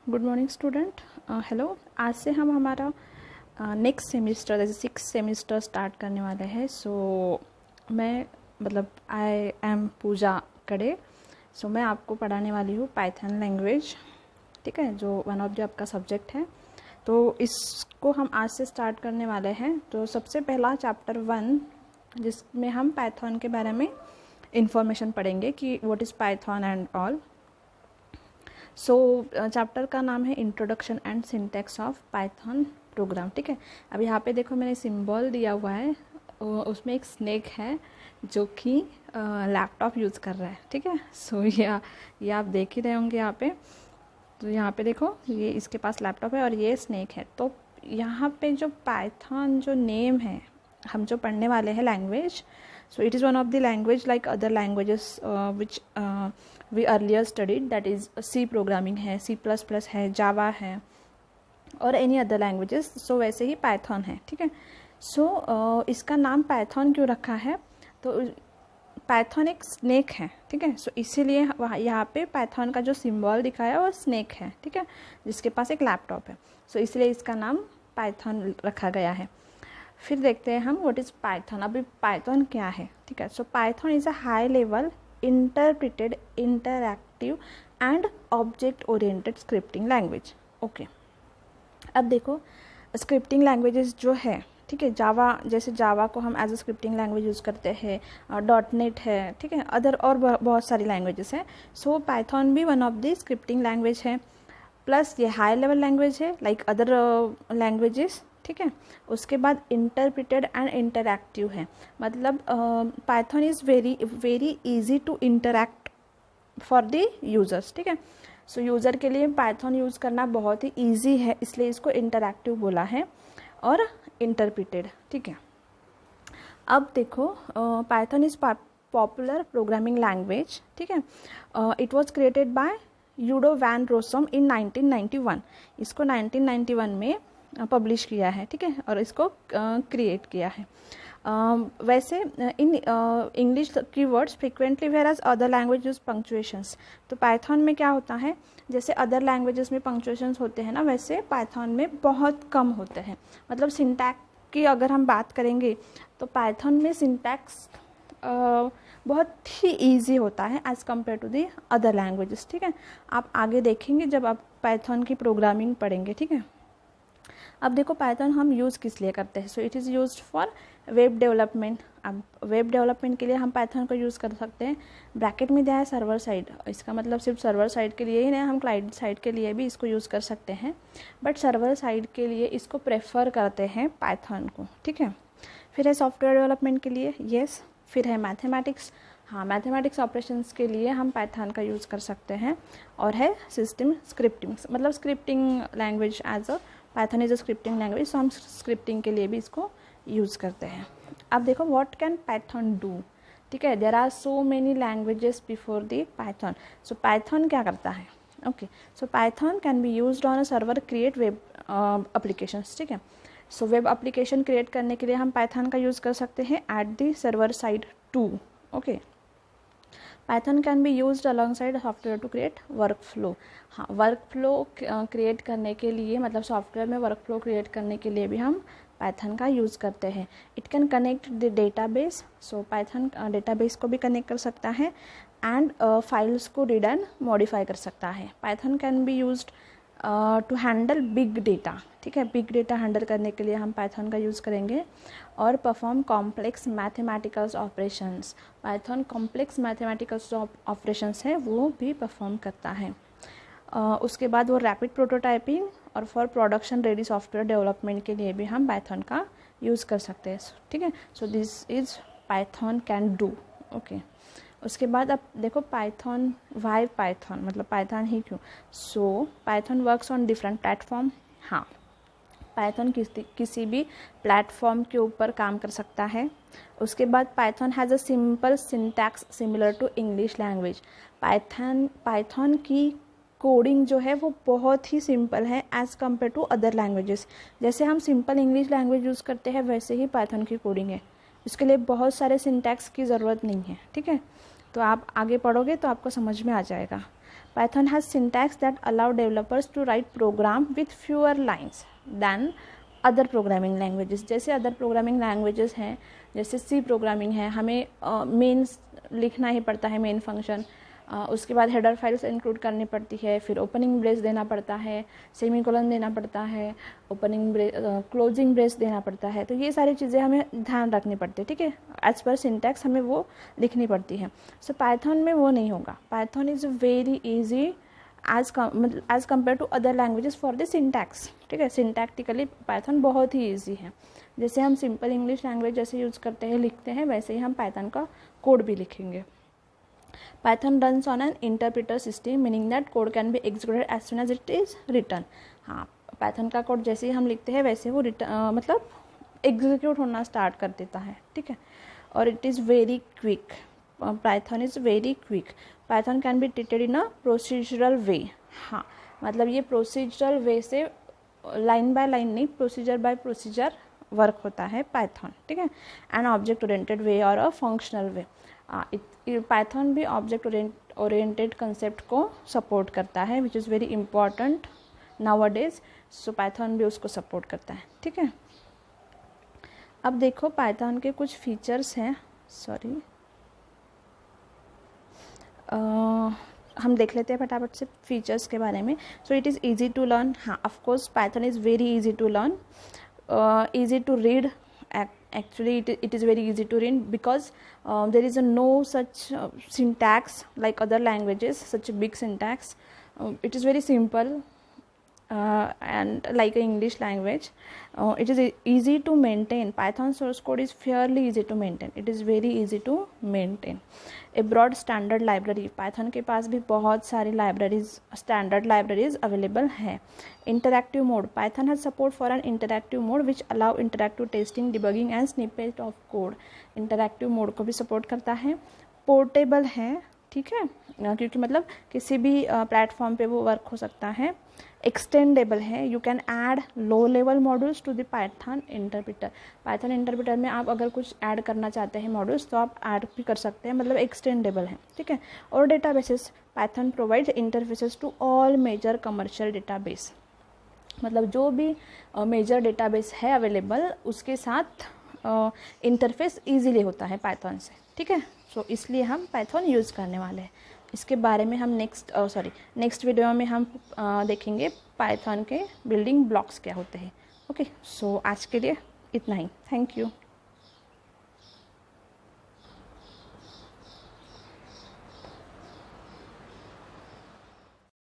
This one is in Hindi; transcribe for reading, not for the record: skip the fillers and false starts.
Good morning student. हेलो। आज से हम हमारा नेक्स्ट सेमिस्टर जैसे 6th सेमिस्टर स्टार्ट करने वाले हैं। मैं आई एम पूजा कड़े। मैं आपको पढ़ाने वाली हूँ पाइथन लैंग्वेज, ठीक है, जो वन ऑफ द आपका सब्जेक्ट है। तो इसको हम आज से स्टार्ट करने वाले हैं। तो सबसे पहला चैप्टर 1, जिसमें हम पाइथन के बारे में इंफॉर्मेशन पढ़ेंगे कि what is Python and all. Chapter का नाम है introduction and syntax of Python programme, ठीक है। अब यहाँ पे देखो मैंने सिंबल दिया हुआ है, उसमें एक स्नेक है जो कि लैपटॉप यूज़ कर रहा है, ठीक है। ये आप देख ही रहे होंगे यहाँ पे। तो यहाँ पे देखो ये इसके पास लैपटॉप है और ये स्नेक है। तो यहाँ पे जो पाइथन जो नेम है हम जो पढ़ने वाले हैं language, so it is one of the language like other languages which we earlier studied, that is C programming है, C++ है, Java है और any other languages। so वैसे ही Python है, ठीक है। इसका नाम Python क्यों रखा है? तो Python एक स्नेक है, ठीक है। इसीलिए यहाँ पे Python का जो सिंबल दिखाया है वो स्नेक है, ठीक है, जिसके पास एक लैपटॉप है। इसलिए इसका नाम Python रखा गया है। फिर देखते हैं हम व्हाट इज़ पाइथन। अभी पाइथन क्या है, ठीक है। Python is a high level interpreted interactive and object oriented scripting language. Okay, अब देखो स्क्रिप्टिंग लैंग्वेजेस जो है, ठीक है, जावा, जैसे जावा को हम as a scripting language use करते हैं, .NET है, ठीक है, अदर और बहुत सारी लैंग्वेजेस हैं। पाइथन भी one of the scripting language है, प्लस ये हाई लेवल लैंग्वेज है लाइक अदर लैंग्वेजेस, ठीक है। उसके बाद इंटरप्रिटेड एंड इंटरैक्टिव है, मतलब Python is very very easy to interact for the users, ठीक है। यूज़र के लिए पाइथन यूज़ करना बहुत ही इजी है, इसलिए इसको इंटरैक्टिव बोला है और इंटरप्रिटेड, ठीक है। अब देखो Python is popular programming language, ठीक है। It was created by Guido van Rossum in 1991। इसको 1991 में पब्लिश किया है, ठीक है, और इसको क्रिएट किया है। वैसे इन English keywords frequently whereas other language use punctuations. तो पाइथन में क्या होता है, जैसे अदर लैंग्वेजेस में पंक्चुएशंस होते हैं ना, वैसे पाइथन में बहुत कम होते हैं। मतलब सिंटैक्स की अगर हम बात करेंगे तो पाइथन में सिंटैक्स बहुत ही ईजी होता है as compared to the other languages, ठीक है। आप आगे देखेंगे जब आप पाइथन की प्रोग्रामिंग पढ़ेंगे, ठीक है। अब देखो पाइथन हम यूज़ किस लिए करते हैं। It is used for web development. अब वेब डेवलपमेंट के लिए हम पाइथन को यूज़ कर सकते हैं। ब्रैकेट में दिया है सर्वर साइड, इसका मतलब सिर्फ सर्वर साइड के लिए ही नहीं, हम क्लाइंट साइड के लिए भी इसको यूज़ कर सकते हैं, बट सर्वर साइड के लिए इसको प्रेफर करते हैं पाइथन को, ठीक है। फिर है सॉफ्टवेयर डेवलपमेंट के लिए, येस। फिर है मैथमेटिक्स, हाँ, मैथमेटिक्स ऑपरेशंस के लिए हम पाइथन का यूज़ कर सकते हैं। और है सिस्टम स्क्रिप्टिंग, मतलब scripting language as a Python is a scripting language, हम स्क्रिप्टिंग के लिए भी इसको यूज़ करते हैं। अब देखो व्हाट कैन पाइथन डू, ठीक है। There are so many languages before the Python. Python क्या करता है, okay. Python can be used on a server create web applications, ठीक है। वेब एप्लीकेशन क्रिएट करने के लिए हम पाइथन का यूज़ कर सकते हैं at the server side too, okay. Python can be used alongside software to create workflow. हाँ, वर्क फ्लो क्रिएट करने के लिए, मतलब सॉफ्टवेयर में वर्क फ्लो क्रिएट करने के लिए भी हम पाइथन का यूज़ करते हैं। It can connect the database, Python database को भी कनेक्ट कर सकता है एंड फाइल्स को रीड एंड मॉडिफाई कर सकता है। Python can be used to handle big data, ठीक है। बिग डेटा हैंडल करने के लिए हम पाइथन का यूज़ करेंगे। और perform complex mathematicals operations, Python complex mathematicals जो ऑपरेशंस है वो भी परफॉर्म करता है। उसके बाद वो रैपिड प्रोटोटाइपिंग और for production ready software development के लिए भी हम पाइथन का यूज़ कर सकते हैं, ठीक है। This is Python can do, okay. उसके बाद अब देखो पाइथन, वाई पाइथन, मतलब पाइथन ही क्यों। Python works on different platform. हाँ, पाइथन किसी भी प्लेटफॉर्म के ऊपर काम कर सकता है। उसके बाद Python has a simple syntax similar to English language. Python की कोडिंग जो है वो बहुत ही सिंपल है as compared to other languages. जैसे हम सिंपल इंग्लिश लैंग्वेज यूज़ करते हैं वैसे ही पाइथन की कोडिंग है। इसके लिए बहुत सारे सिंटैक्स की ज़रूरत नहीं है, ठीक है। तो आप आगे पढ़ोगे तो आपको समझ में आ जाएगा। Python has syntax that allow developers to write program with fewer lines than other programming languages. जैसे अदर प्रोग्रामिंग लैंग्वेजेस हैं, जैसे सी प्रोग्रामिंग है, हमें मेन लिखना ही पड़ता है, मेन फंक्शन, उसके बाद हेडर फाइल्स इंक्लूड करनी पड़ती है, फिर ओपनिंग ब्रेस देना पड़ता है, सेमीकोलन देना पड़ता है, ओपनिंग ब्रेस क्लोजिंग ब्रेस देना पड़ता है। तो ये सारी चीज़ें हमें ध्यान रखनी पड़ती है, ठीक है, एज पर सिंटैक्स हमें वो लिखनी पड़ती है। सो पाइथन में वो नहीं होगा। Python is very easy as compare to other languages for the syntax, ठीक है। सिंटैक्टिकली पाइथन बहुत ही ईजी है। जैसे हम सिंपल इंग्लिश लैंग्वेज जैसे यूज़ करते हैं, लिखते हैं, वैसे ही हम पाइथन का कोड भी लिखेंगे। Python runs on an interpreter system, meaning that code can be executed as soon as it is written। हाँ, Python का कोड जैसे ही हम लिखते हैं वैसे वो मतलब एग्जीक्यूट होना स्टार्ट कर देता है, ठीक है। और it is very quick. Python is very quick. Python can be treated in a procedural way. हाँ, मतलब ये प्रोसीजरल वे से लाइन बाय लाइन नहीं, प्रोसीजर बाय प्रोसीजर वर्क होता है पाइथन, ठीक है। एन ऑब्जेक्ट ओरिएंटेड वे और अ फंक्शनल वे। पाइथन भी ऑब्जेक्ट ओरिएंटेड कंसेप्ट को सपोर्ट करता है, which is very important nowadays. So Python भी उसको सपोर्ट करता है, ठीक है। अब देखो पाइथन के कुछ फीचर्स हैं, सॉरी हम देख लेते हैं फटाफट से फीचर्स के बारे में। So it is easy to learn. हाँ, of course Python is very easy to learn, easy to read. Actually it is very easy to read because there is no such syntax like other languages, such a big syntax. It is very simple and like an English language. It is easy to maintain. Python source code is fairly easy to maintain. It is very easy to maintain. A broad standard library. Python के पास भी बहुत सारी libraries, standard libraries available हैं. Interactive mode. Python has support for an interactive mode which allow interactive testing, debugging and snippet of code. Interactive mode को भी support करता है. Portable है, ठीक है, क्योंकि मतलब किसी भी प्लेटफॉर्म पे वो वर्क हो सकता है. एक्सटेंडेबल है. You can add low level modules to the Python interpreter. Python interpreter में आप अगर कुछ ऐड करना चाहते हैं मॉड्यूल्स तो आप ऐड भी कर सकते हैं, मतलब एक्सटेंडेबल है, ठीक है. और databases. Python provides interfaces to all major commercial database. मतलब जो भी मेजर डेटाबेस है अवेलेबल उसके साथ इंटरफेस ईजीली होता है पाइथन से, ठीक है. सो इसलिए हम पाइथन यूज़ करने वाले हैं. इसके बारे में हम नेक्स्ट वीडियो में हम देखेंगे पाइथन के बिल्डिंग ब्लॉक्स क्या होते हैं. ओके, सो आज के लिए इतना ही. Thank you.